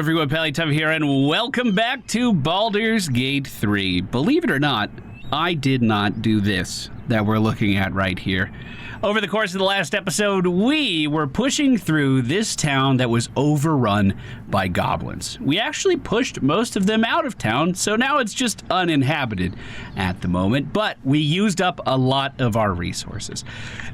everyone, Pallytime here, and welcome back to Baldur's Gate 3. Believe it or not, I did not do this that we're looking at right here. Over the course of the last episode, we were pushing through this town that was overrun by goblins. We actually pushed most of them out of town, so now it's just uninhabited at the moment, but we used up a lot of our resources.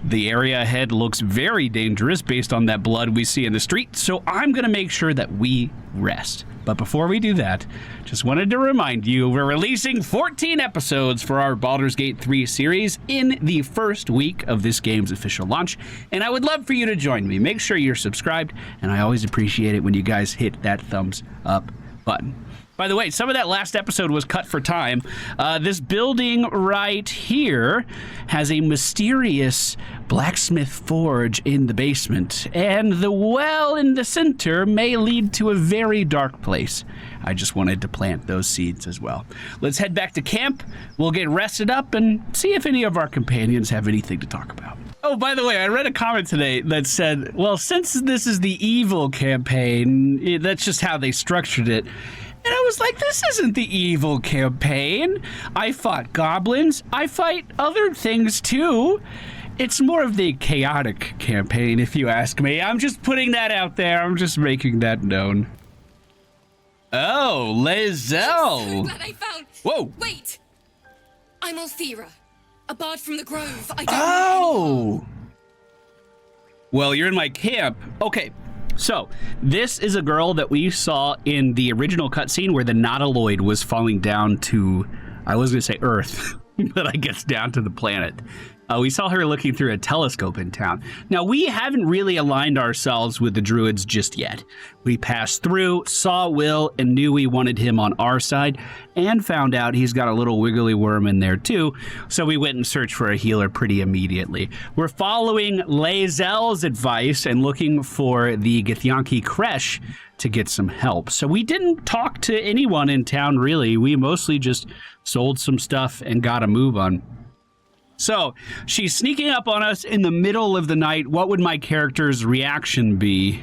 The area ahead looks very dangerous based on that blood we see in the street, so I'm going to make sure that we rest. But before we do that, just wanted to remind you we're releasing 14 episodes for our Baldur's Gate 3 series in the first week of this game's official launch, and I would love for you to join me. Make sure you're subscribed, and I always appreciate it when you guys hit that thumbs up button. By the way, some of that last episode was cut for time. This building right here has a mysterious blacksmith forge in the basement, and the well in the center may lead to a very dark place. I just wanted to plant those seeds as well. Let's head back to camp. We'll get rested up and see if any of our companions have anything to talk about. Oh, by the way, I read a comment today that said, well, since this is the evil campaign, that's just how they structured it. And I was like, this isn't the evil campaign. I fought goblins. I fight other things too. It's more of the chaotic campaign, if you ask me. I'm just putting that out there. I'm just making that known. Oh, Lae'zel. I'm so glad I found... Whoa. Wait. I'm Althera, a bard from the Grove. I don't know. Well, you're in my camp. Okay. So, this is a girl that we saw in the original cutscene where the Nautiloid was falling down to, I was going to say Earth, but I guess down to the planet. We saw her looking through a telescope in town. Now, we haven't really aligned ourselves with the druids just yet. We passed through, saw Will, and knew we wanted him on our side, and found out he's got a little wiggly worm in there too, so we went and searched for a healer pretty immediately. We're following Lae'zel's advice and looking for the Githyanki Kresh to get some help. So we didn't talk to anyone in town, really. We mostly just sold some stuff and got a move on. So, she's sneaking up on us in the middle of the night. What would my character's reaction be?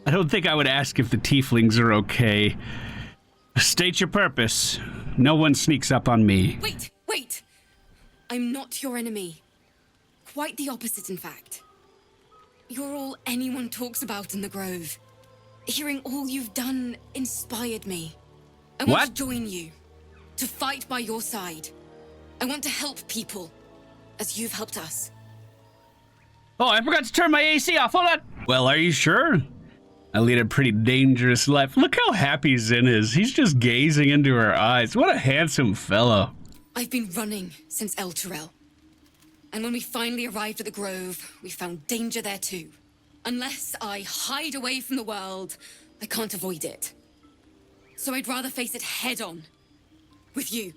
I don't think I would ask if the tieflings are okay. State your purpose. No one sneaks up on me. Wait. I'm not your enemy. Quite the opposite, in fact. You're all anyone talks about in the Grove. Hearing all you've done inspired me. I want to join you, to fight by your side. I want to help people, as you've helped us. Oh, I forgot to turn my AC off. Hold on. Well, are you sure? I lead a pretty dangerous life. Look how happy Zin is. He's just gazing into her eyes. What a handsome fellow. I've been running since El Turel. And when we finally arrived at the Grove, we found danger there too. Unless I hide away from the world, I can't avoid it. So I'd rather face it head on. With you.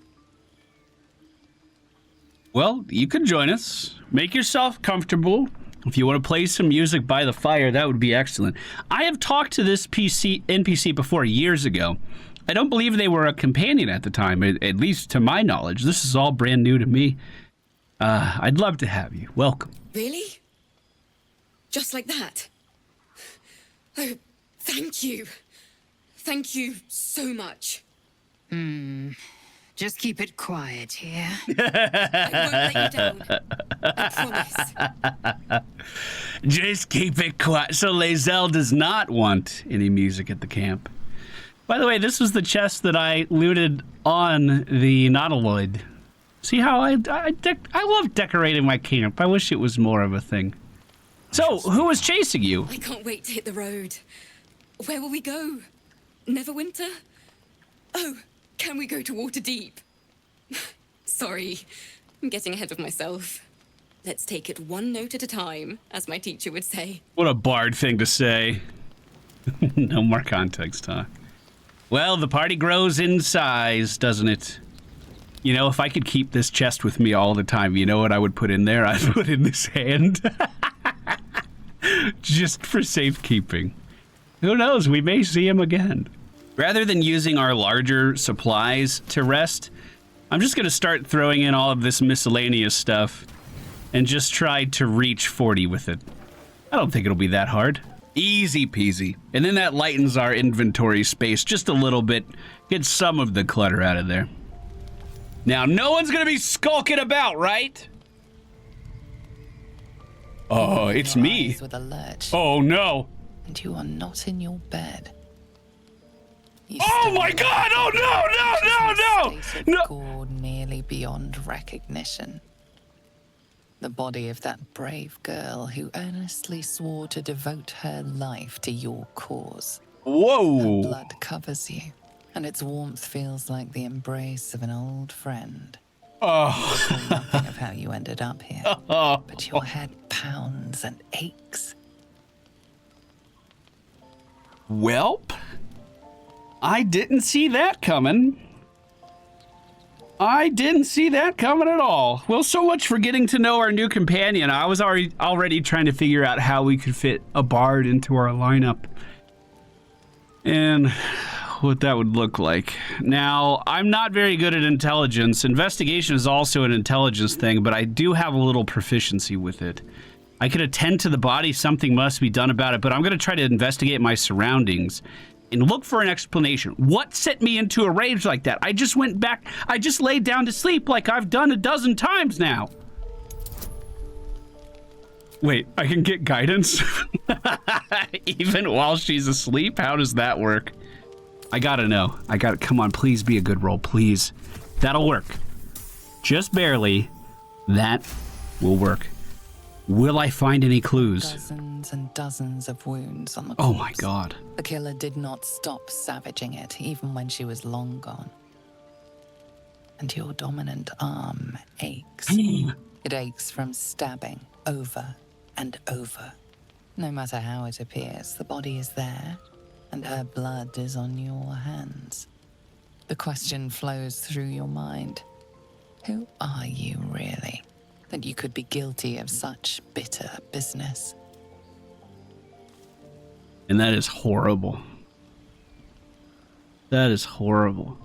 Well, you can join us. Make yourself comfortable. If you want to play some music by the fire, that would be excellent. I have talked to this NPC before years ago. I don't believe they were a companion at the time, at least to my knowledge. This is all brand new to me. I'd love to have you. Welcome. Really? Just like that? Oh, thank you. Thank you so much. Just keep it quiet here. I won't let you down. I promise. Just keep it quiet. So Lae'zel does not want any music at the camp. By the way, this was the chest that I looted on the Nautiloid. See how I love decorating my camp. I wish it was more of a thing. So, who was chasing you? I can't wait to hit the road. Where will we go? Neverwinter? Oh, can we go to Waterdeep? Sorry, I'm getting ahead of myself. Let's take it one note at a time, as my teacher would say. What a bard thing to say. No more context, huh? Well, the party grows in size, doesn't it? You know, if I could keep this chest with me all the time, you know what I would put in there? I'd put in this hand. Just for safekeeping. Who knows? We may see him again. Rather than using our larger supplies to rest, I'm just going to start throwing in all of this miscellaneous stuff and just try to reach 40 with it. I don't think it'll be that hard. Easy peasy. And then that lightens our inventory space just a little bit. Get some of the clutter out of there. Now, no one's gonna be skulking about, right? Oh, it's me. With a lurch, Oh, no. and you are not in your bed. You Oh, my God. Oh, no. No. Gored nearly beyond recognition. The body of that brave girl who earnestly swore to devote her life to your cause. Whoa. Blood covers you, and its warmth feels like the embrace of an old friend. Oh. You know nothing of how you ended up here, but your head pounds and aches. Welp. I didn't see that coming. I didn't see that coming at all. Well, so much for getting to know our new companion. I was already trying to figure out how we could fit a bard into our lineup and what that would look like. Now, I'm not very good at intelligence. Investigation is also an intelligence thing, but I do have a little proficiency with it. I could attend to the body. Something must be done about it, but I'm going to try to investigate my surroundings and look for an explanation. What sent me into a rage like that? I just went back. I just laid down to sleep like I've done a dozen times now. Wait, I can get guidance? Even while she's asleep? How does that work? I gotta know. Come on, please be a good roll, please. That'll work. Just barely. That will work. Will I find any clues? Dozens and dozens of wounds on the Oh corpse. my God. The killer did not stop savaging it, even when she was long gone. And your dominant arm aches. It aches from stabbing over and over. No matter how it appears, the body is there, and her blood is on your hands. The question flows through your mind. Who are you really, that you could be guilty of such bitter business? And that is horrible. That is horrible.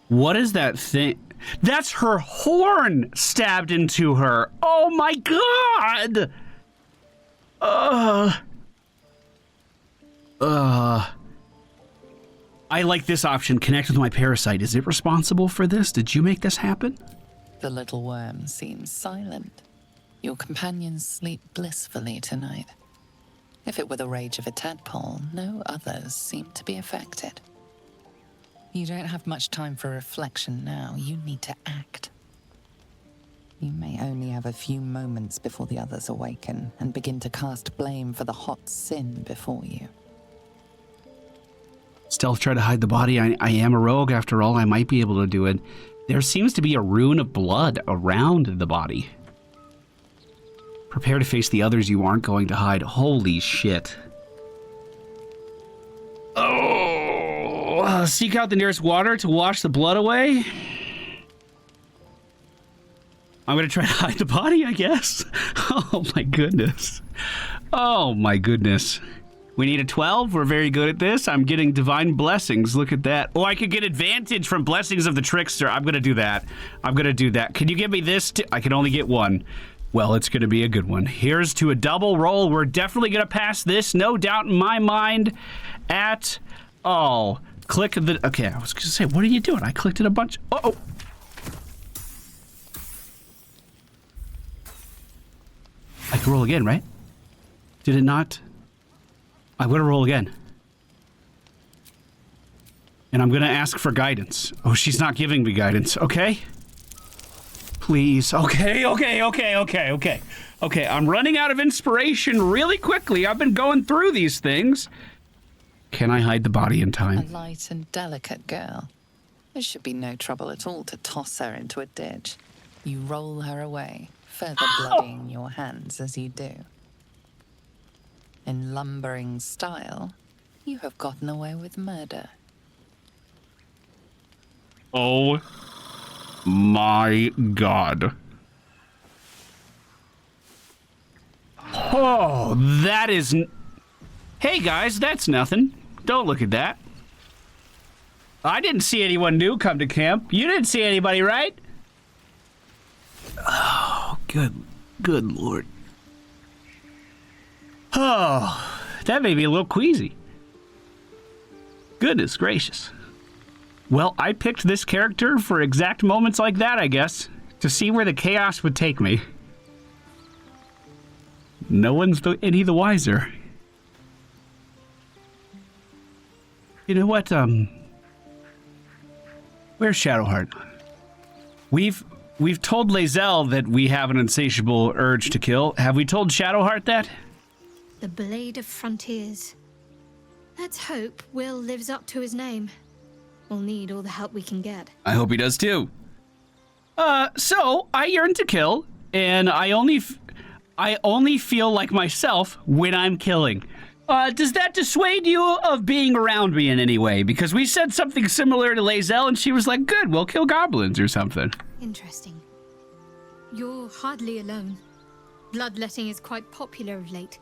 What is that thing? That's her horn stabbed into her. Oh my God! I like this option. Connect with my parasite. Is it responsible for this? Did you make this happen? The little worm seems silent. Your companions sleep blissfully tonight. If it were the rage of a tadpole, no others seem to be affected. You don't have much time for reflection now. You need to act. You may only have a few moments before the others awaken and begin to cast blame for the hot sin before you. Stealth, try to hide the body. I am a rogue after all. I might be able to do it. There seems to be a rune of blood around the body. Prepare to face the others you aren't going to hide. Holy shit. Oh, seek out the nearest water to wash the blood away. I'm going to try to hide the body, I guess. Oh my goodness. Oh my goodness. We need a 12. We're very good at this. I'm getting divine blessings. Look at that. Oh, I could get advantage from blessings of the trickster. I'm going to do that. I'm going to do that. Can you give me this? I can only get one. Well, it's going to be a good one. Here's to a double roll. We're definitely going to pass this. No doubt in my mind at all. Click the... Okay, I was going to say, what are you doing? I clicked it a bunch... Uh-oh. I can roll again, right? Did it not? I'm going to roll again. And I'm going to ask for guidance. Oh, she's not giving me guidance. Okay. Please. Okay. Okay, I'm running out of inspiration really quickly. I've been going through these things. Can I hide the body in A time? light and delicate girl. There should be no trouble at all to toss her into a ditch. You roll her away, further bloodying your hands as you do. In lumbering style, you have gotten away with murder. Oh my God. Oh, that is... Hey guys, that's nothing. Don't look at that. I didn't see anyone new come to camp. You didn't see anybody, right? Oh, good Lord. Oh, That made me a little queasy. Goodness gracious. Well, I picked this character for exact moments like that, I guess, to see where the chaos would take me. No one's any the wiser. You know what, where's Shadowheart? We've told Lae'zel that we have an insatiable urge to kill. Have we told Shadowheart that? The Blade of Frontiers. Let's hope Will lives up to his name. We'll need all the help we can get. I hope he does too. So I yearn to kill, and I only feel like myself when I'm killing. Does that dissuade you of being around me in any way? Because we said something similar to Lae'zel, and she was like, good, we'll kill goblins or something. Interesting. You're hardly alone. Bloodletting is quite popular of late.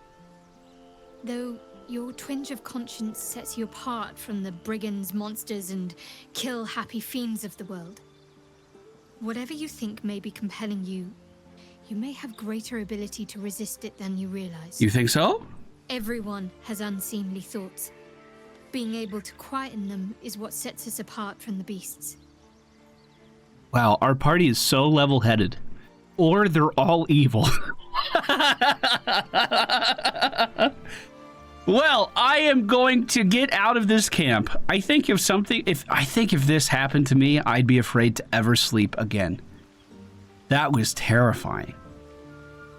Though your twinge of conscience sets you apart from the brigands, monsters, and kill-happy fiends of the world. Whatever you think may be compelling you, you may have greater ability to resist it than you realize. You think so? Everyone has unseemly thoughts. Being able to quieten them is what sets us apart from the beasts. Wow, our party is so level-headed. Or they're all evil. Well, I am going to get out of this camp. I think if this happened to me, I'd be afraid to ever sleep again. That was terrifying.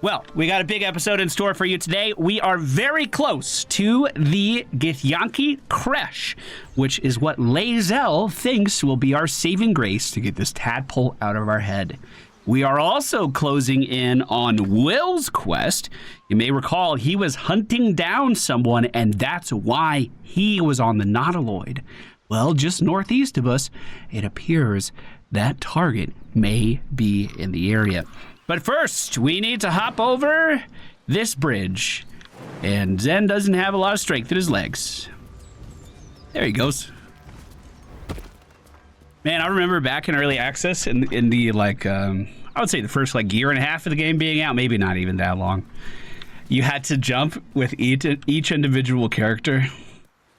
Well, we got a big episode in store for you today. We are very close to the Githyanki Creche, which is what Lae'zel thinks will be our saving grace to get this tadpole out of our head. We are also closing in on Will's quest. You may recall he was hunting down someone, and that's why he was on the Nautiloid. Well, just northeast of us, it appears that target may be in the area. But first, we need to hop over this bridge. And Zen doesn't have a lot of strength in his legs. There he goes. Man, I remember back in early access in the I would say the first year and a half of the game being out, maybe not even that long. You had to jump with each individual character.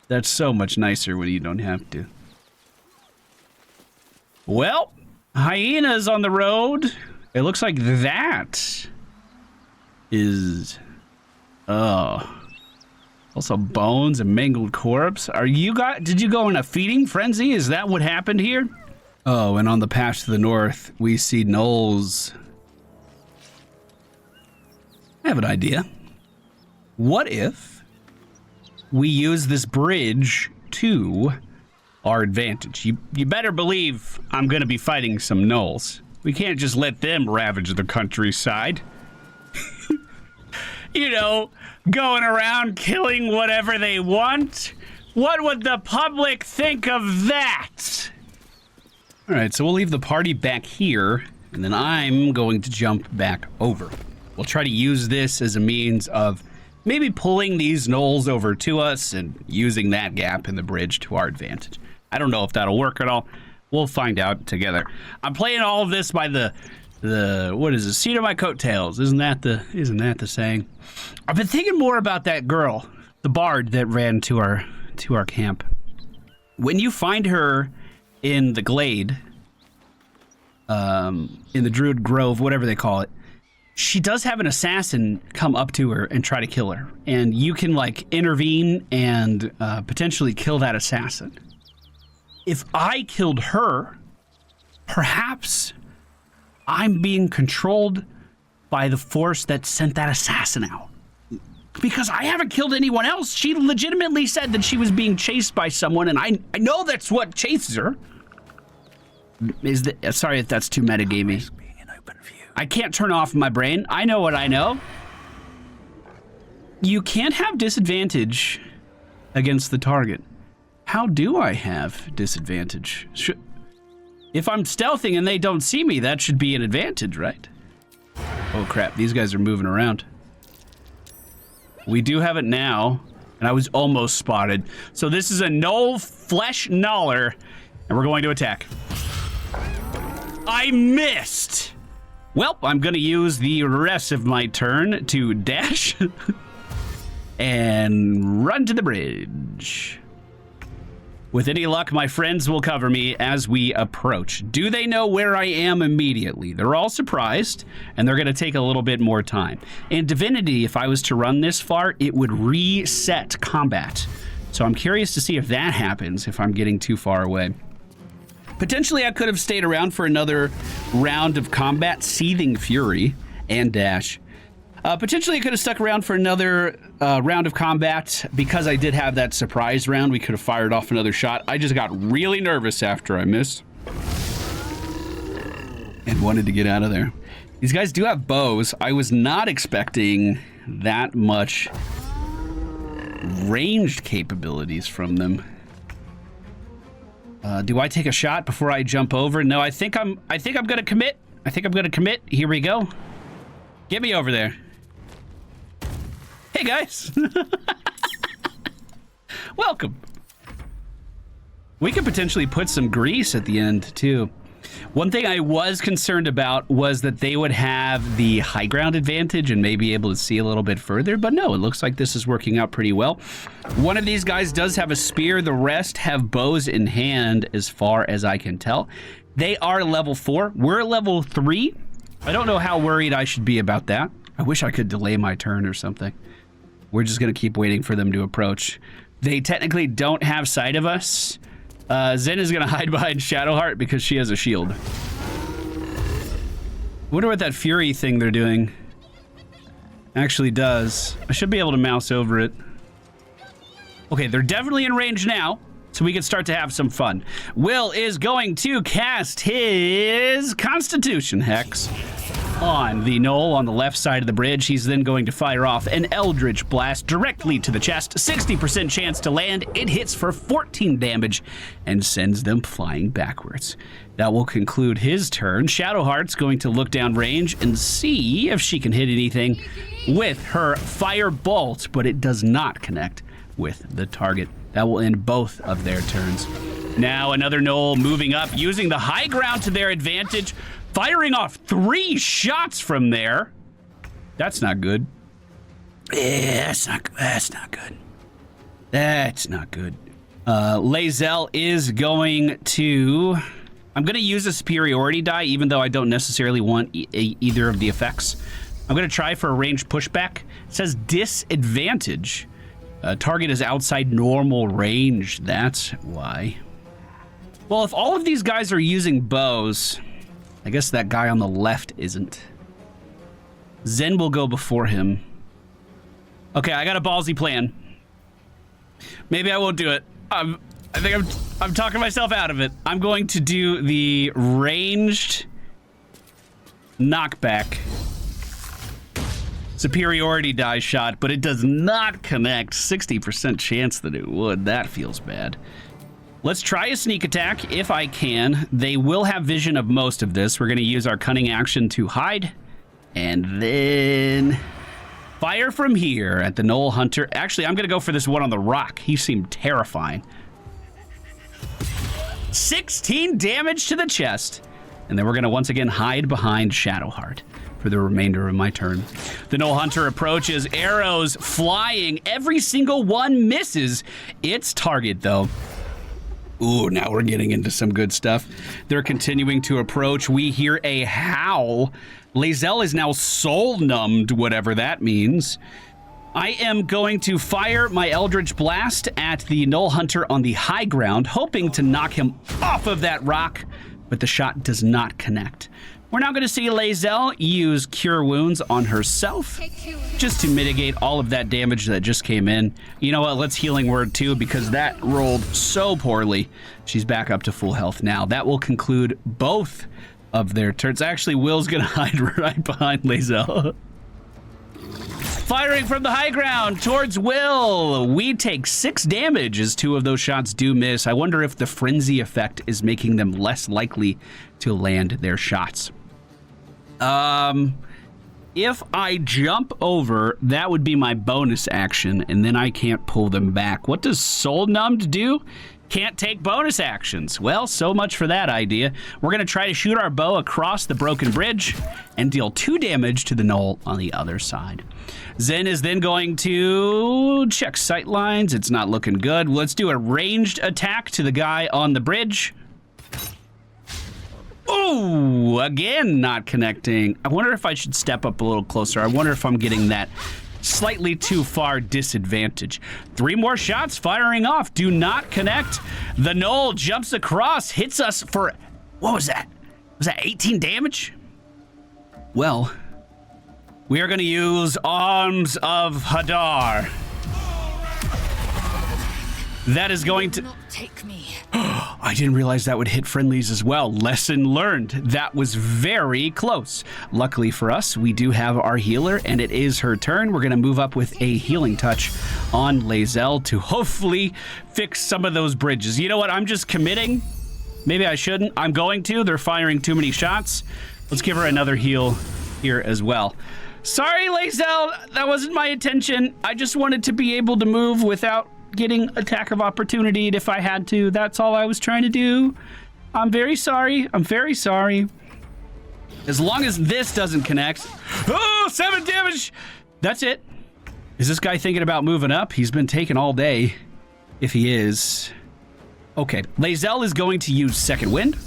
That's so much nicer when you don't have to. Well, hyenas on the road. It looks like that is also bones and mangled corpse. Did you go in a feeding frenzy? Is that what happened here? Oh, and on the path to the north, we see gnolls. I have an idea. What if we use this bridge to our advantage? You better believe I'm going to be fighting some gnolls. We can't just let them ravage the countryside. You know, going around killing whatever they want. What would the public think of that? All right, so we'll leave the party back here, and then I'm going to jump back over. We'll try to use this as a means of maybe pulling these gnolls over to us and using that gap in the bridge to our advantage. I don't know if that'll work at all. We'll find out together. I'm playing all of this by the what is it? Seat of my coattails. Isn't that the saying? I've been thinking more about that girl, the bard that ran to our camp. When you find her in the glade, in the Druid Grove, whatever they call it, she does have an assassin come up to her and try to kill her, and you can intervene and potentially kill that assassin. If I killed her, perhaps I'm being controlled by the force that sent that assassin out. Because I haven't killed anyone else. She legitimately said that she was being chased by someone, and I know that's what chases her. Sorry if that's too metagamey. I can't turn off my brain. I know what I know. You can't have disadvantage against the target. How do I have disadvantage? If I'm stealthing and they don't see me, that should be an advantage, right? Oh crap, these guys are moving around. We do have it now, and I was almost spotted. So this is a gnoll flesh gnoller, and we're going to attack. I missed! Well, I'm gonna use the rest of my turn to dash. and run to the bridge. With any luck, my friends will cover me as we approach. Do they know where I am immediately? They're all surprised, and they're going to take a little bit more time. In Divinity, if I was to run this far, it would reset combat. So I'm curious to see if that happens if I'm getting too far away. Potentially, I could have stayed around for another round of combat, Seething Fury, and Dash. Potentially, I could have stuck around for another round of combat because I did have that surprise round. We could have fired off another shot. I just got really nervous after I missed and wanted to get out of there. These guys do have bows. I was not expecting that much ranged capabilities from them. Do I take a shot before I jump over? No, I think I'm gonna commit. Here we go. Get me over there. Hey guys. Welcome. We could potentially put some grease at the end too. One thing I was concerned about was that they would have the high ground advantage and maybe able to see a little bit further, but no, it looks like this is working out pretty well. One of these guys does have a spear. The rest have bows in hand as far as I can tell. They are level 4. We're level 3. I don't know how worried I should be about that. I wish I could delay my turn or something. We're just going to keep waiting for them to approach. They technically don't have sight of us. Zen is going to hide behind Shadowheart because she has a shield. Wonder what that fury thing they're doing actually does. I should be able to mouse over it. Okay, they're definitely in range now, so we can start to have some fun. Will is going to cast his Constitution Hex on the knoll on the left side of the bridge. He's then going to fire off an Eldritch Blast directly to the chest. 60% chance to land. It hits for 14 damage and sends them flying backwards. That will conclude his turn. Shadowheart's going to look down range and see if she can hit anything with her Fire Bolt, but it does not connect with the target. That will end both of their turns. Now another knoll moving up, using the high ground to their advantage, firing off 3 shots from there. That's not good. Yeah, that's not good. That's not good. Lae'zel is going to... I'm going to use a superiority die, even though I don't necessarily want either of the effects. I'm going to try for a ranged pushback. It says disadvantage. Target is outside normal range. That's why. Well, if all of these guys are using bows, I guess that guy on the left isn't. Zen will go before him. Okay, I got a ballsy plan. Maybe I won't do it. I think I'm talking myself out of it. I'm going to do the ranged knockback superiority die shot, but it does not connect. 60% chance that it would. That feels bad. Let's try a sneak attack if I can. They will have vision of most of this. We're going to use our cunning action to hide and then fire from here at the Knoll Hunter. Actually, I'm going to go for this one on the rock. He seemed terrifying. 16 damage to the chest. And then we're going to once again hide behind Shadowheart for the remainder of my turn. The Knoll Hunter approaches, arrows flying. Every single one misses its target, though. Ooh, now we're getting into some good stuff. They're continuing to approach. We hear a howl. Lae'zel is now soul-numbed, whatever that means. I am going to fire my Eldritch Blast at the Knoll Hunter on the high ground, hoping to knock him off of that rock, but the shot does not connect. We're now going to see Lae'zel use Cure Wounds on herself, just to mitigate all of that damage that just came in. You know what, let's Healing Word too, because that rolled so poorly. She's back up to full health now. That will conclude both of their turns. Actually, Will's going to hide right behind Lae'zel. Firing from the high ground towards Will. We take 6 damage as 2 of those shots do miss. I wonder if the frenzy effect is making them less likely to land their shots. If I jump over, that would be my bonus action, and then I can't pull them back. What does Soul Numbed do? Can't take bonus actions. Well, so much for that idea. We're going to try to shoot our bow across the broken bridge and deal 2 damage to the gnoll on the other side. Zen is then going to check sight lines. It's not looking good. Let's do a ranged attack to the guy on the bridge. Ooh, again, not connecting. I wonder if I should step up a little closer. I wonder if I'm getting that slightly too far disadvantage. 3 more shots firing off. Do not connect. The gnoll jumps across, hits us for, what was that? Was that 18 damage? Well, we are going to use Arms of Hadar. That is going to... Not take me. I didn't realize that would hit friendlies as well. Lesson learned. That was very close. Luckily for us, we do have our healer, and it is her turn. We're going to move up with a healing touch on Lae'zel to hopefully fix some of those bridges. You know what? I'm just committing. Maybe I shouldn't. I'm going to. They're firing too many shots. Let's give her another heal here as well. Sorry, Lae'zel. That wasn't my intention. I just wanted to be able to move without getting attack of opportunity if I had to. That's all I was trying to do. I'm very sorry. I'm very sorry. As long as this doesn't connect. Oh, 7 damage. That's it. Is this guy thinking about moving up? He's been taken all day. If he is. Okay. Lae'zel is going to use Second Wind.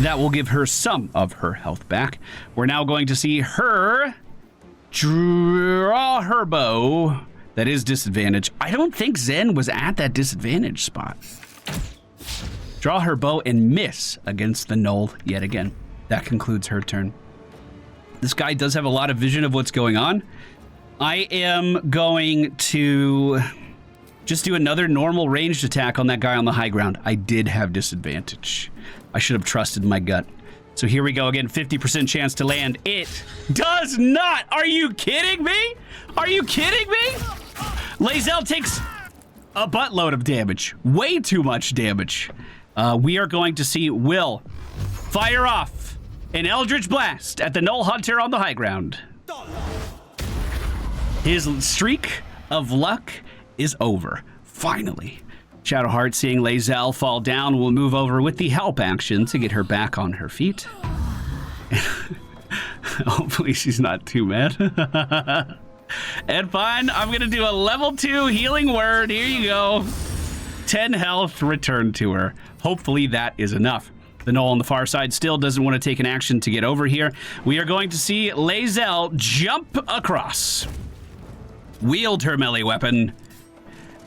That will give her some of her health back. We're now going to see her draw her bow. That is disadvantage. I don't think Zen was at that disadvantage spot. Draw her bow and miss against the gnoll yet again. That concludes her turn. This guy does have a lot of vision of what's going on. I am going to just do another normal ranged attack on that guy on the high ground. I did have disadvantage. I should have trusted my gut. So here we go again, 50% chance to land. It does not. Are you kidding me? Are you kidding me? Lae'zel takes a buttload of damage. Way too much damage. We are going to see Will fire off an Eldritch Blast at the Gnoll Hunter on the high ground. His streak of luck is over, finally. Shadowheart, seeing Lae'zel fall down, will move over with the help action to get her back on her feet. Hopefully she's not too mad. And fine, I'm going to do a level 2 healing word. Here you go. 10 health returned to her. Hopefully that is enough. The gnoll on the far side still doesn't want to take an action to get over here. We are going to see Lae'zel jump across. Wield her melee weapon.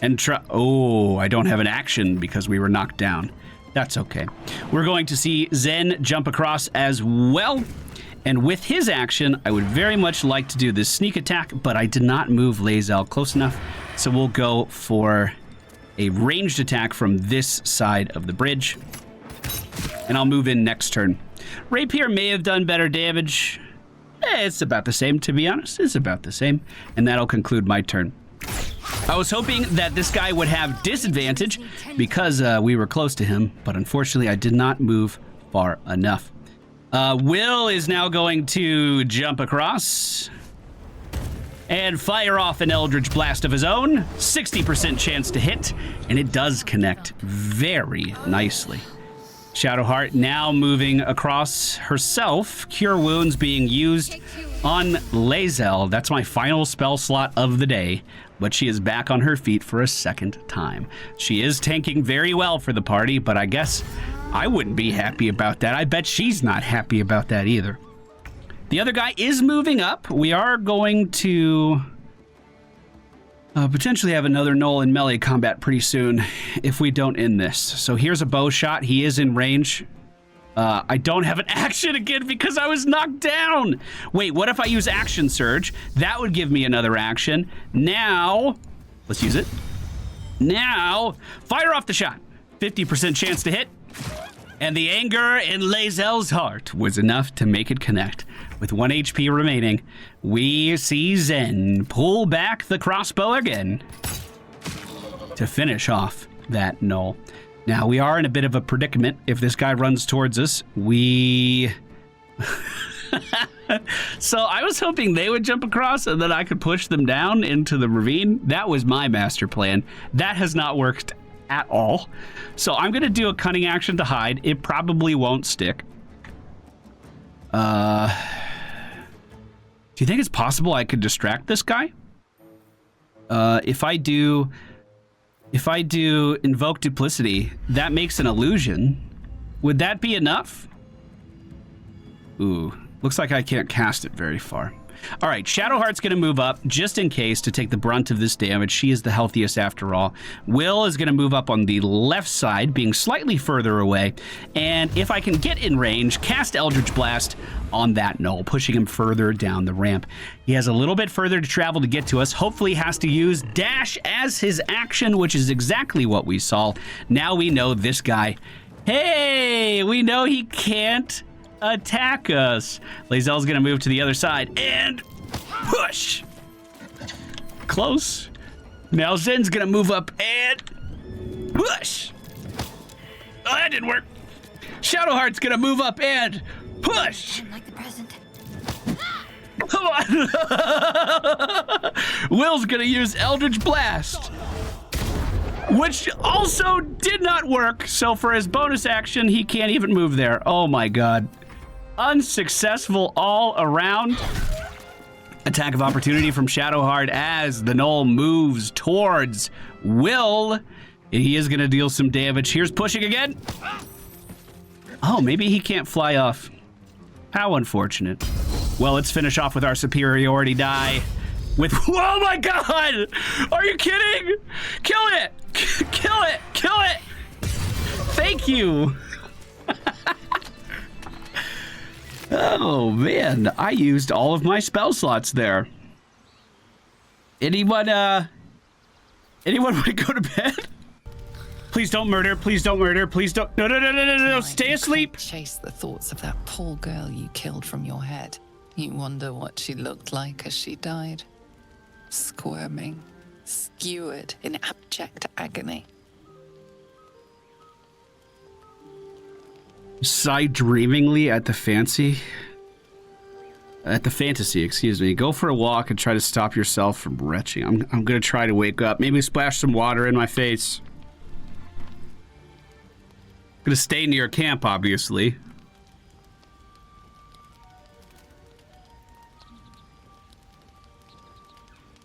And try... Oh, I don't have an action because we were knocked down. That's okay. We're going to see Zen jump across as well. And with his action, I would very much like to do this sneak attack, but I did not move Lae'zel close enough. So we'll go for a ranged attack from this side of the bridge. And I'll move in next turn. Rapier may have done better damage. It's about the same, to be honest. It's about the same. And that'll conclude my turn. I was hoping that this guy would have disadvantage because we were close to him, but unfortunately I did not move far enough. Will is now going to jump across and fire off an Eldritch Blast of his own. 60% chance to hit, and it does connect very nicely. Shadowheart now moving across herself. Cure Wounds being used on Lae'zel. That's my final spell slot of the day, but she is back on her feet for a second time. She is tanking very well for the party, but I guess I wouldn't be happy about that. I bet she's not happy about that either. The other guy is moving up. We are going to potentially have another gnoll in melee combat pretty soon if we don't end this. So here's a bow shot. He is in range. I don't have an action again because I was knocked down. Wait, what if I use Action Surge? That would give me another action. Now, let's use it. Now, fire off the shot. 50% chance to hit. And the anger in Lae'zel's heart was enough to make it connect. With 1 HP remaining, we see Zen pull back the crossbow again to finish off that gnoll. Now, we are in a bit of a predicament. If this guy runs towards us, we... So I was hoping they would jump across and then I could push them down into the ravine. That was my master plan. That has not worked at all. So I'm going to do a cunning action to hide. It probably won't stick. Do you think it's possible I could distract this guy? If I do invoke duplicity, that makes an illusion. Would that be enough? Ooh, looks like I can't cast it very far. All right, Shadowheart's going to move up just in case to take the brunt of this damage. She is the healthiest after all. Will is going to move up on the left side, being slightly further away. And if I can get in range, cast Eldritch Blast on that gnoll, pushing him further down the ramp. He has a little bit further to travel to get to us. Hopefully has to use dash as his action, which is exactly what we saw. Now we know this guy. Hey, we know he can't attack us. Lae'zel's gonna move to the other side and push. Close. Now Zen's gonna move up and push. Oh, that didn't work. Shadowheart's gonna move up and push. Like the present. Come on. Will's gonna use Eldritch Blast, which also did not work. So for his bonus action, he can't even move there. Oh my god. Unsuccessful all around. Attack of opportunity from Shadowheart as the gnoll moves towards Will. He is going to deal some damage. Here's pushing again. Oh, maybe he can't fly off. How unfortunate. Well, let's finish off with our superiority die. With, oh my god! Are you kidding? Kill it! Kill it! Kill it! Thank you! Oh man, I used all of my spell slots there. Anyone want to go to bed? Please don't murder, please don't murder, please don't. No, stay asleep. Chase the thoughts of that poor girl you killed from your head. You wonder what she looked like as she died. Squirming, skewered in abject agony. Sigh dreamingly at the fantasy, excuse me. Go for a walk and try to stop yourself from retching. I'm gonna try to wake up. Maybe splash some water in my face. Gonna stay near camp, obviously.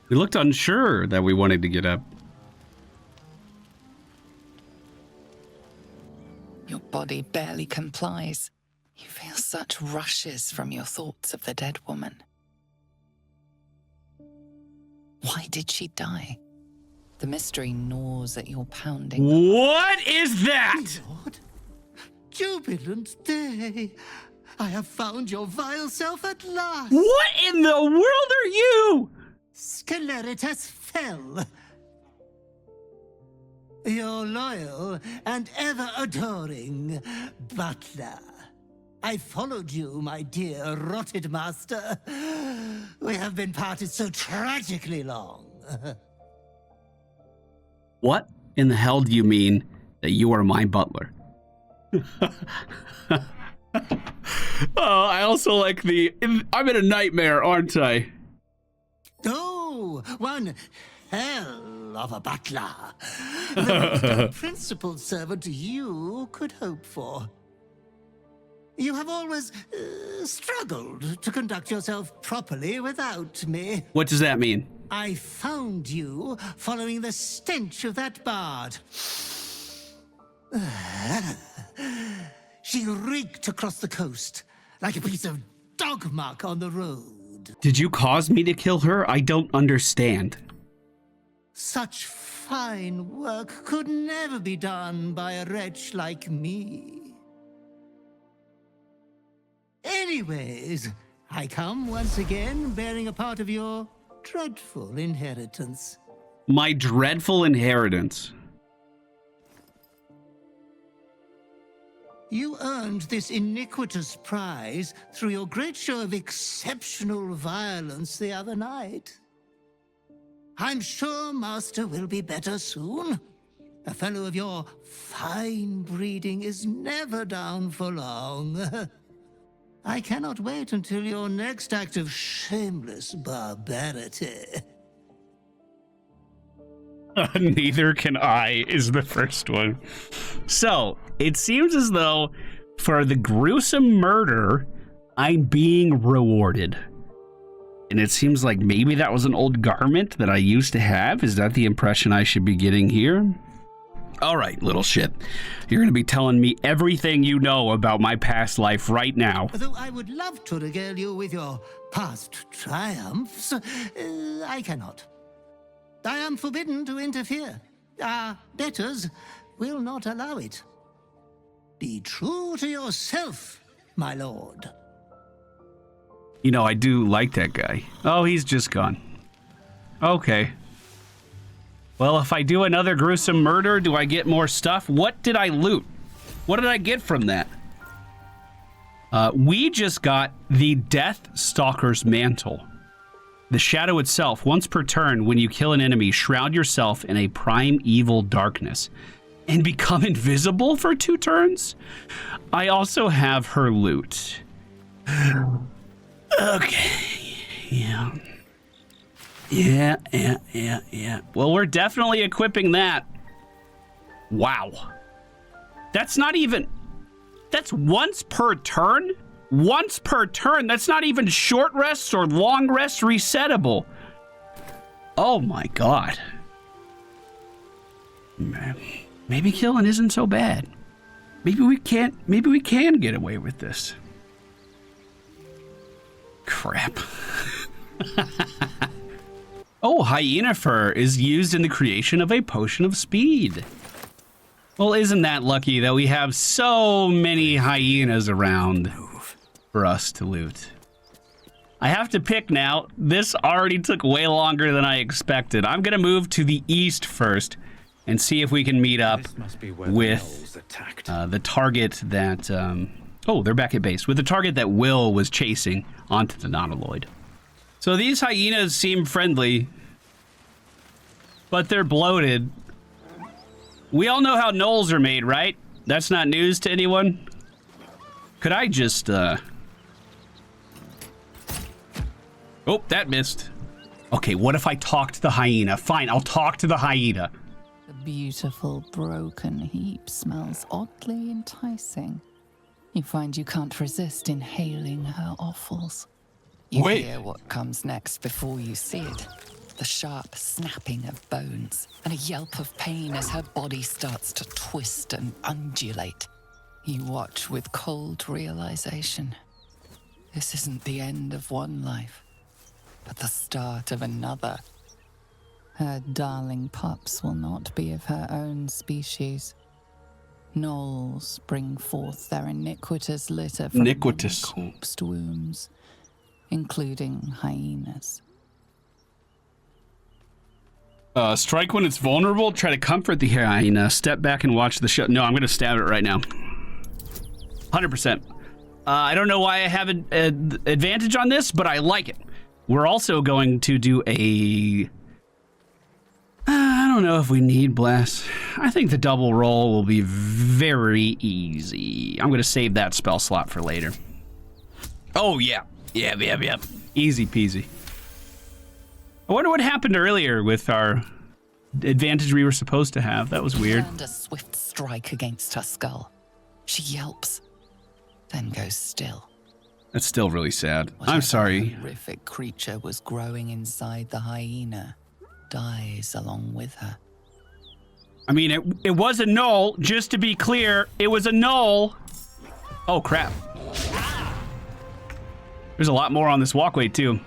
We looked unsure that we wanted to get up. Your body barely complies. You feel such rushes from your thoughts of the dead woman. Why did she die? The mystery gnaws at your pounding. What is that? Lord, jubilant day. I have found your vile self at last. What in the world are you? Sceleritas fell. Your loyal and ever-adoring butler. I followed you, my dear rotted master. We have been parted so tragically long. What in the hell do you mean that you are my butler? Oh, I also like I'm in a nightmare, aren't I? Oh, one hell of a butler. The most principled servant you could hope for. You have always struggled to conduct yourself properly without me. What does that mean? I found you following the stench of that bard. She reeked across the coast like a piece of dog muck on the road. Did you cause me to kill her? I don't understand. Such fine work could never be done by a wretch like me. Anyways, I come once again bearing a part of your dreadful inheritance. My dreadful inheritance. You earned this iniquitous prize through your great show of exceptional violence the other night. I'm sure Master will be better soon. A fellow of your fine breeding is never down for long. I cannot wait until your next act of shameless barbarity. Neither can I is the first one. So, it seems as though for the gruesome murder, I'm being rewarded. And it seems like maybe that was an old garment that I used to have. Is that the impression I should be getting here? All right, little shit. You're going to be telling me everything you know about my past life right now. Though I would love to regale you with your past triumphs, I cannot. I am forbidden to interfere. Our betters will not allow it. Be true to yourself, my lord. You know, I do like that guy. Oh, he's just gone. Okay. Well, if I do another gruesome murder, do I get more stuff? What did I loot? What did I get from that? We just got the Death Stalker's Mantle. The shadow itself, once per turn, when you kill an enemy, shroud yourself in a primeval darkness and become invisible for 2 turns. I also have her loot. Okay. Yeah. Yeah. Well, we're definitely equipping that. Wow. That's not even... That's once per turn? Once per turn. That's not even short rests or long rest resettable. Oh my god. Maybe killing isn't so bad. Maybe we can get away with this. Crap. Oh, hyena fur is used in the creation of a potion of speed. Well, isn't that lucky that we have so many hyenas around for us to loot? I have to pick now. This already took way longer than I expected. I'm going to move to the east first and see if we can meet up with the target that... oh, they're back at base. With the target that Will was chasing onto the nautiloid. So these hyenas seem friendly, but they're bloated. We all know how gnolls are made, right? That's not news to anyone. Could I just, Oh, that missed. Okay, what if I talk to the hyena? Fine, I'll talk to the hyena. The beautiful broken heap smells oddly enticing. You find you can't resist inhaling her offals. You hear what comes next before you see it. The sharp snapping of bones and a yelp of pain as her body starts to twist and undulate. You watch with cold realization. This isn't the end of one life, but the start of another. Her darling pups will not be of her own species. Gnolls bring forth their iniquitous litter from corpsed wombs, including hyenas. Strike when it's vulnerable. Try to comfort the hyena. Step back and watch the show. No, I'm going to stab it right now. 100%. I don't know why I have an advantage on this, but I like it. We're also going to do a... I don't know if we need bless. I think the double roll will be very easy. I'm going to save that spell slot for later. Oh, yeah. Yeah. Easy peasy. I wonder what happened earlier with our advantage we were supposed to have. That was weird. Turned a swift strike against her skull. She yelps, then goes still. That's still really sad. Whatever I'm sorry. Horrific creature was growing inside the hyena dies along with her. I mean, it was a gnoll. Just to be clear, it was a gnoll. Oh, crap. There's a lot more on this walkway, too.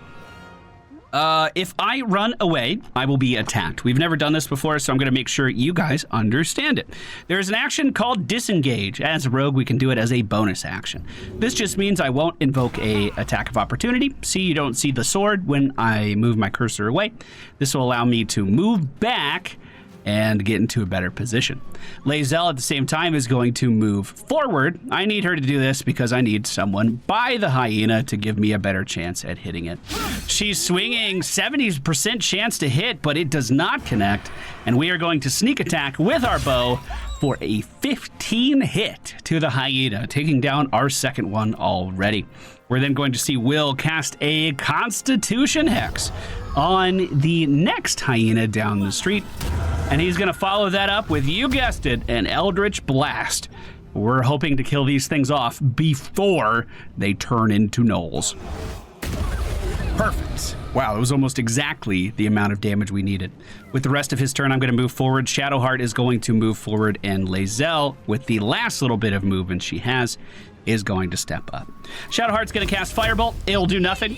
If I run away, I will be attacked. We've never done this before, so I'm going to make sure you guys understand it. There's an action called disengage. As a rogue, we can do it as a bonus action. This just means I won't invoke a attack of opportunity. See, you don't see the sword when I move my cursor away. This will allow me to move back and get into a better position. Lae'zel at the same time is going to move forward. I need her to do this because I need someone by the hyena to give me a better chance at hitting it. She's swinging 70% chance to hit, but it does not connect. And we are going to sneak attack with our bow for a 15 hit to the hyena, taking down our second one already. We're then going to see Will cast a Constitution Hex on the next hyena down the street. And he's going to follow that up with, you guessed it, an Eldritch Blast. We're hoping to kill these things off before they turn into gnolls. Perfect. Wow, it was almost exactly the amount of damage we needed. With the rest of his turn, I'm going to move forward. Shadowheart is going to move forward, and Lae'zel, with the last little bit of movement she has, is going to step up. Shadowheart's going to cast Firebolt. It'll do nothing.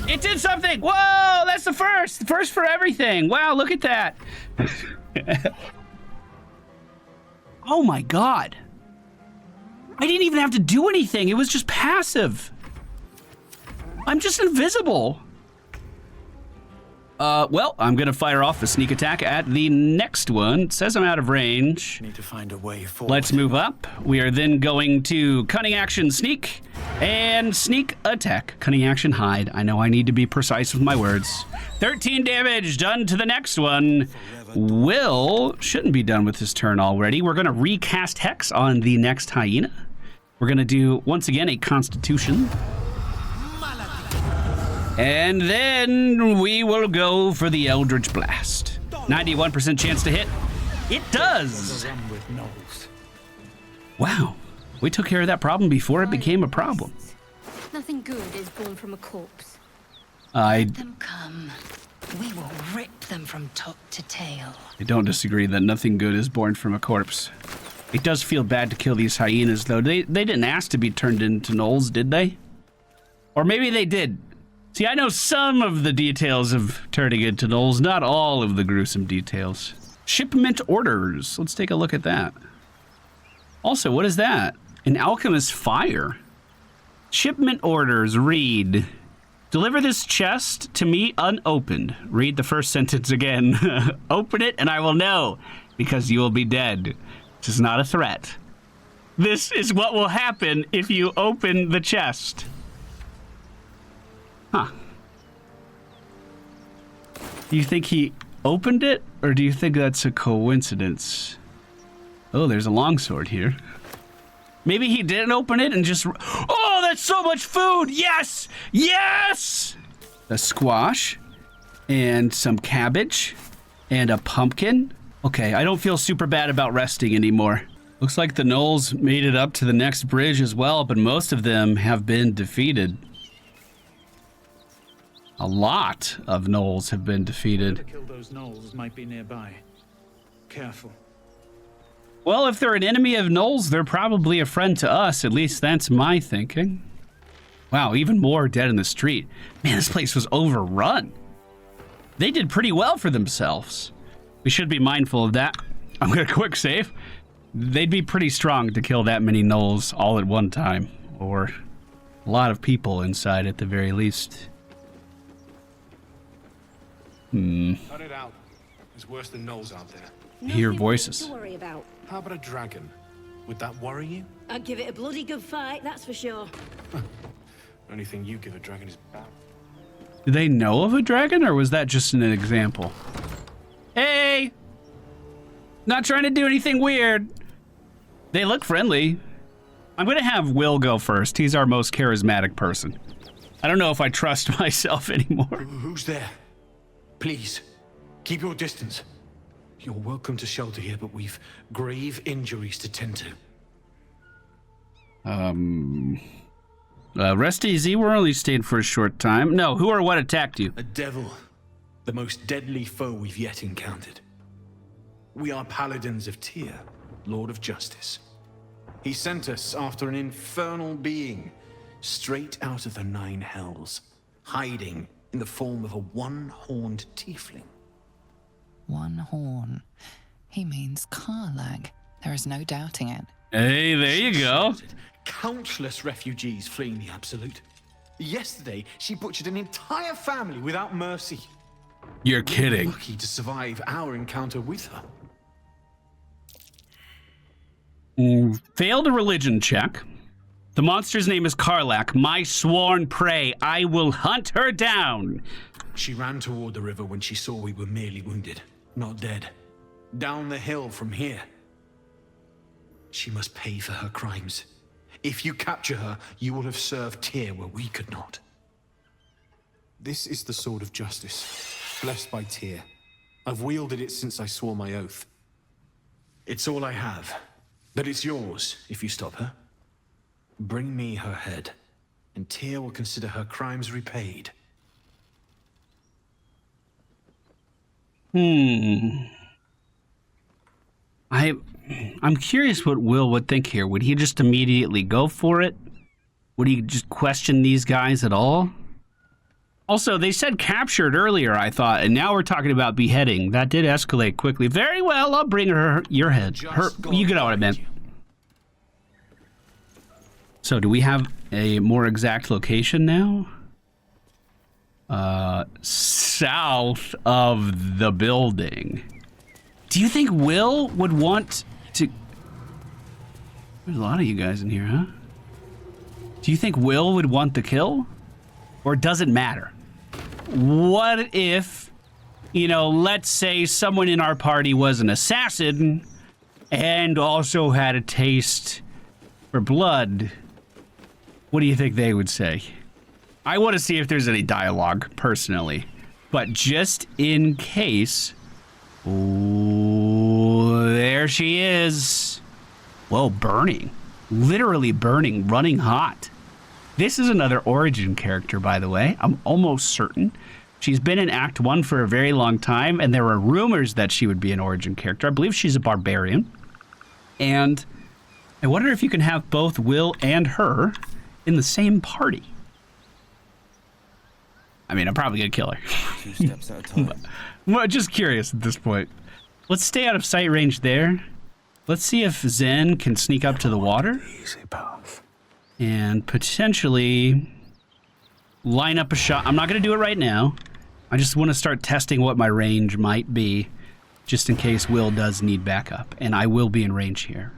It did something! Whoa, that's the first! The first for everything. Wow, look at that. Oh my god. I didn't even have to do anything. It was just passive. I'm just invisible. Well, I'm gonna fire off a sneak attack at the next one. It says I'm out of range. Need to find a way forward. Let's move up. We are then going to cunning action sneak and sneak attack. Cunning action hide. I know I need to be precise with my words. 13 damage done to the next one. Will shouldn't be done with his turn already. We're gonna recast Hex on the next hyena. We're gonna do, once again, a Constitution. And then we will go for the Eldritch Blast. 91% chance to hit. It does. Wow. We took care of that problem before it became a problem. Nothing good is born from a corpse. Let them come. We will rip them from top to tail. I don't disagree that nothing good is born from a corpse. It does feel bad to kill these hyenas, though. They didn't ask to be turned into gnolls, did they? Or maybe they did. See, I know some of the details of turning into gnolls, not all of the gruesome details. Shipment orders. Let's take a look at that. Also, what is that? An alchemist fire. Shipment orders read, deliver this chest to me unopened. Read the first sentence again. Open it and I will know, because you will be dead. This is not a threat. This is what will happen if you open the chest. Huh. Do you think he opened it, or do you think that's a coincidence? Oh, there's a longsword here. Maybe he didn't open it and just... Oh, that's so much food! Yes! Yes! A squash, and some cabbage, and a pumpkin. Okay, I don't feel super bad about resting anymore. Looks like the gnolls made it up to the next bridge as well, but most of them have been defeated. A lot of gnolls have been defeated. To kill those gnolls might be nearby. Careful. Well, if they're an enemy of gnolls, they're probably a friend to us. At least that's my thinking. Wow, even more dead in the street. Man, this place was overrun. They did pretty well for themselves. We should be mindful of that. I'm gonna quick save. They'd be pretty strong to kill that many gnolls all at one time. Or a lot of people inside at the very least. Cut it out. It's worse than gnolls out there. I hear voices. To worry about. How about a dragon? Would that worry you? I'd give it a bloody good fight, that's for sure. Only thing you give a dragon is bow. Do they know of a dragon, or was that just an example? Hey! Not trying to do anything weird. They look friendly. I'm gonna have Will go first. He's our most charismatic person. I don't know if I trust myself anymore. Who's there? Please, keep your distance. You're welcome to shelter here, but we've grave injuries to tend to. Rest easy. We're only staying for a short time. No, who or what attacked you? A devil. The most deadly foe we've yet encountered. We are paladins of Tyr, Lord of Justice. He sent us after an infernal being, straight out of the Nine Hells, hiding in the form of a one-horned tiefling. One horn. He means Karlach. There is no doubting it. Hey, there you go. Countless refugees fleeing the Absolute. Yesterday, she butchered an entire family without mercy. You're kidding. Lucky to survive our encounter with her. Failed a religion check. The monster's name is Karlach, my sworn prey. I will hunt her down. She ran toward the river when she saw we were merely wounded, not dead. Down the hill from here. She must pay for her crimes. If you capture her, you will have served Tyr where we could not. This is the sword of justice, blessed by Tyr. I've wielded it since I swore my oath. It's all I have, but it's yours if you stop her. Bring me her head, and Tyr will consider her crimes repaid. I'm curious what Will would think here. Would he just immediately go for it? Would he just question these guys at all? Also, they said captured earlier, I thought, and now we're talking about beheading. That did escalate quickly. Very well, I'll bring her your head. You know what I meant. So, do we have a more exact location now? South of the building. Do you think Will would want to... There's a lot of you guys in here, huh? Do you think Will would want the kill? Or does it matter? What if, you know, let's say someone in our party was an assassin and also had a taste for blood? What do you think they would say? I want to see if there's any dialogue, personally. But just in case... Oh, there she is. Whoa, burning. Literally burning, running hot. This is another origin character, by the way. I'm almost certain. She's been in Act 1 for a very long time, and there were rumors that she would be an origin character. I believe she's a barbarian. And I wonder if you can have both Will and her in the same party. I mean, I'm probably going to kill her. 2 steps at a time. Well, just curious at this point. Let's stay out of sight range there. Let's see if Zen can sneak up to the water. Easy path. And potentially line up a shot. I'm not going to do it right now. I just want to start testing what my range might be, just in case Will does need backup. And I will be in range here.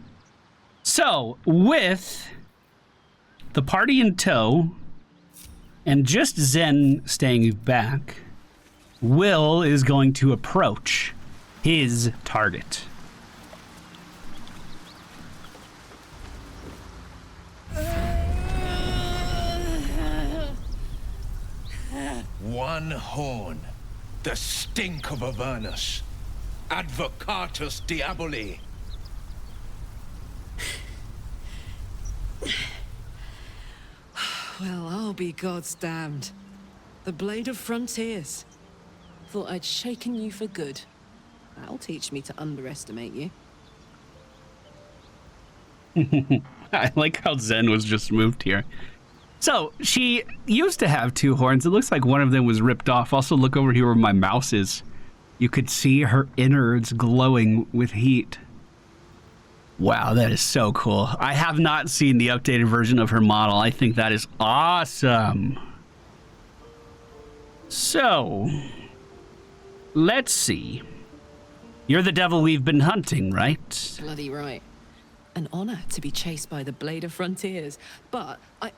So, with the party in tow, and just Zen staying back, Will is going to approach his target. One horn, the stink of Avernus, advocatus diaboli. Well, I'll be God's damned. The Blade of Frontiers. Thought I'd shaken you for good. That'll teach me to underestimate you. I like how Zen was just moved here. So, she used to have 2 horns. It looks like one of them was ripped off. Also, look over here where my mouse is. You could see her innards glowing with heat. Wow, that is so cool. I have not seen the updated version of her model. I think that is awesome. So, let's see. You're the devil we've been hunting, right? Bloody right. An honor to be chased by the Blade of Frontiers, but I...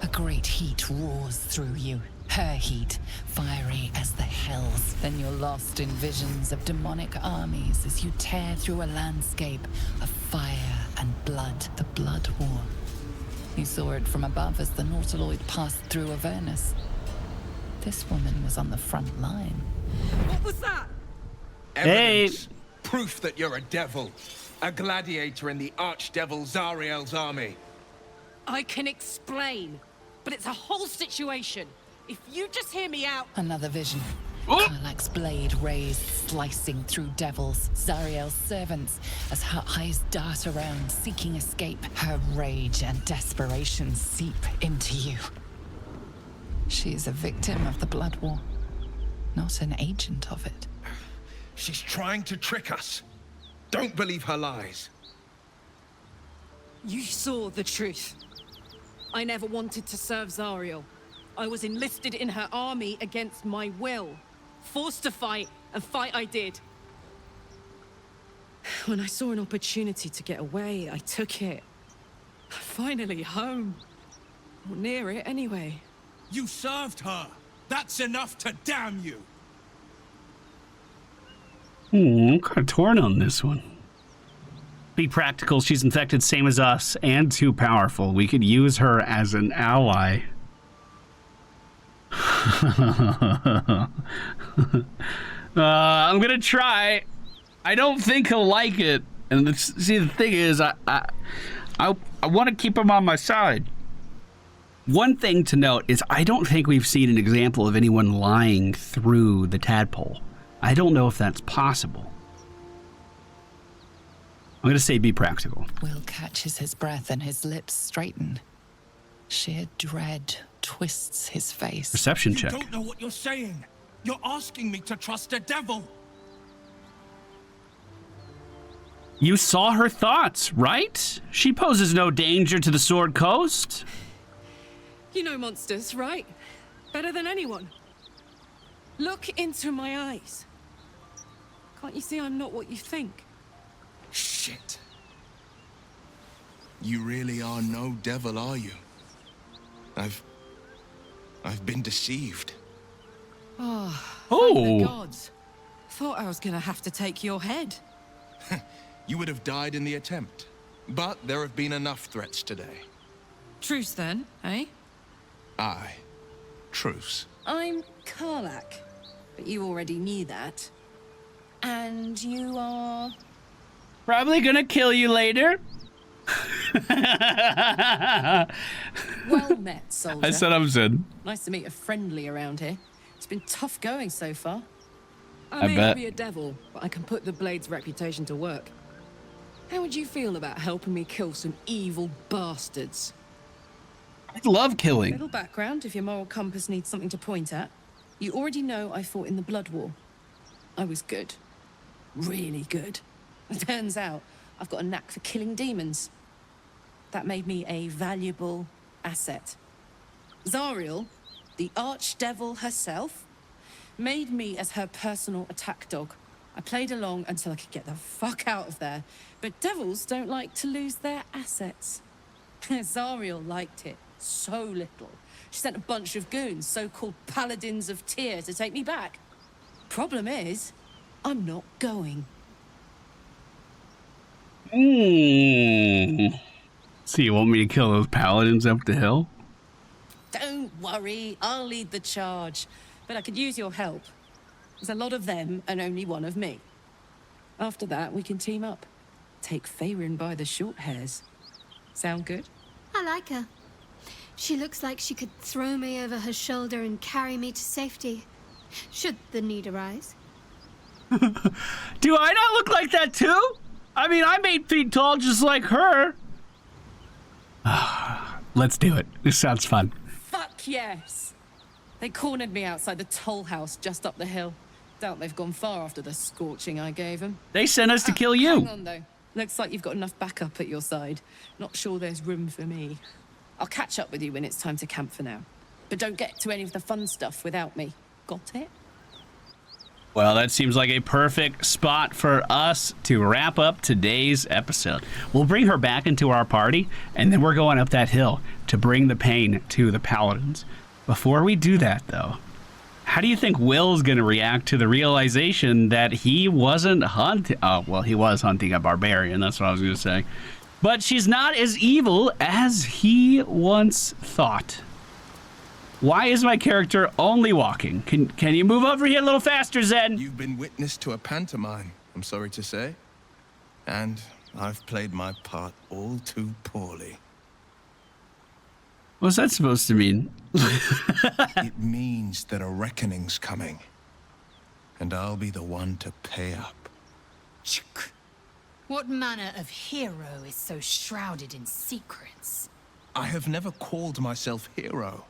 A great heat roars through you. Her heat, fiery as the hells. Then you're lost in visions of demonic armies as you tear through a landscape of fire and blood. The Blood War. You saw it from above as the Nautiloid passed through Avernus. This woman was on the front line. What was that? Evidence. Proof that you're a devil. A gladiator in the archdevil Zariel's army. I can explain, but it's a whole situation. If you just hear me out... Another vision. Karlach's blade raised, slicing through devils, Zariel's servants, as her eyes dart around, seeking escape. Her rage and desperation seep into you. She is a victim of the Blood War, not an agent of it. She's trying to trick us. Don't believe her lies. You saw the truth. I never wanted to serve Zariel. I was enlisted in her army against my will. Forced to fight, and fight I did. When I saw an opportunity to get away, I took it. Finally home. Or near it, anyway. You served her. That's enough to damn you. I'm kind of torn on this one. Be practical. She's infected, same as us, and too powerful. We could use her as an ally. I'm gonna try. I don't think he'll like it. And see, the thing is, I want to keep him on my side. One thing to note is I don't think we've seen an example of anyone lying through the tadpole. I don't know if that's possible. I'm going to say be practical. Will catches his breath and his lips straighten. Sheer dread twists his face. Perception check. You don't know what you're saying. You're asking me to trust a devil. You saw her thoughts, right? She poses no danger to the Sword Coast. You know monsters, right? Better than anyone. Look into my eyes. Can't you see I'm not what you think? Shit. You really are no devil, are you? I've been deceived. Oh, thank the gods. Thought I was gonna have to take your head. You would have died in the attempt. But there have been enough threats today. Truce then, eh? Aye. Truce. I'm Karlach, but you already knew that. And you are... Probably gonna kill you later. Well met, soldier. I said I'm Zen. Nice to meet a friendly around here. It's been tough going so far. I may bet. not be a devil, but I can put the Blade's reputation to work. How would you feel about helping me kill some evil bastards? I love killing. Little background, if your moral compass needs something to point at. You already know I fought in the Blood War. I was good. Really good. It turns out I've got a knack for killing demons. That made me a valuable asset. Zariel, the archdevil herself, made me as her personal attack dog. I played along until I could get the fuck out of there. But devils don't like to lose their assets. Zariel liked it so little. She sent a bunch of goons, so-called paladins of Tyr, to take me back. Problem is, I'm not going. So you want me to kill those paladins up the hill? Don't worry, I'll lead the charge. But I could use your help. There's a lot of them and only one of me. After that, we can team up. Take Faerun by the short hairs. Sound good? I like her. She looks like she could throw me over her shoulder and carry me to safety, should the need arise. Do I not look like that too? I mean, I'm 8 feet tall just like her. Let's do it. This sounds fun. Fuck yes! They cornered me outside the toll house just up the hill. Doubt they've gone far after the scorching I gave them. They sent us to kill you. Hang on though. Looks like you've got enough backup at your side. Not sure there's room for me. I'll catch up with you when it's time to camp for now. But don't get to any of the fun stuff without me. Got it? Well, that seems like a perfect spot for us to wrap up today's episode. We'll bring her back into our party, and then we're going up that hill to bring the pain to the paladins. Before we do that, though, how do you think Will's going to react to the realization that he wasn't hunting? Oh, well, he was hunting a barbarian. That's what I was going to say. But she's not as evil as he once thought. Why is my character only walking? Can you move over here a little faster, Zen? You've been witness to a pantomime, I'm sorry to say. And I've played my part all too poorly. What's that supposed to mean? It means that a reckoning's coming. And I'll be the one to pay up. What manner of hero is so shrouded in secrets? I have never called myself hero.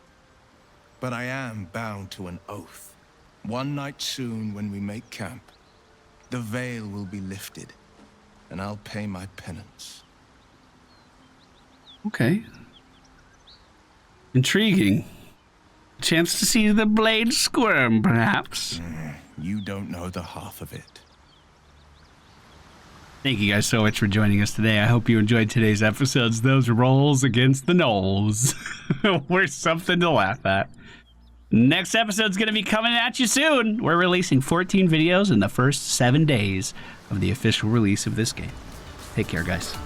But I am bound to an oath. One night soon, when we make camp, the veil will be lifted, and I'll pay my penance. Okay. Intriguing. Chance to see the blade squirm, perhaps? You don't know the half of it. Thank you guys so much for joining us today. I hope you enjoyed today's episodes. Those rolls against the knolls were something to laugh at. Next episode's going to be coming at you soon. We're releasing 14 videos in the first 7 days of the official release of this game. Take care, guys.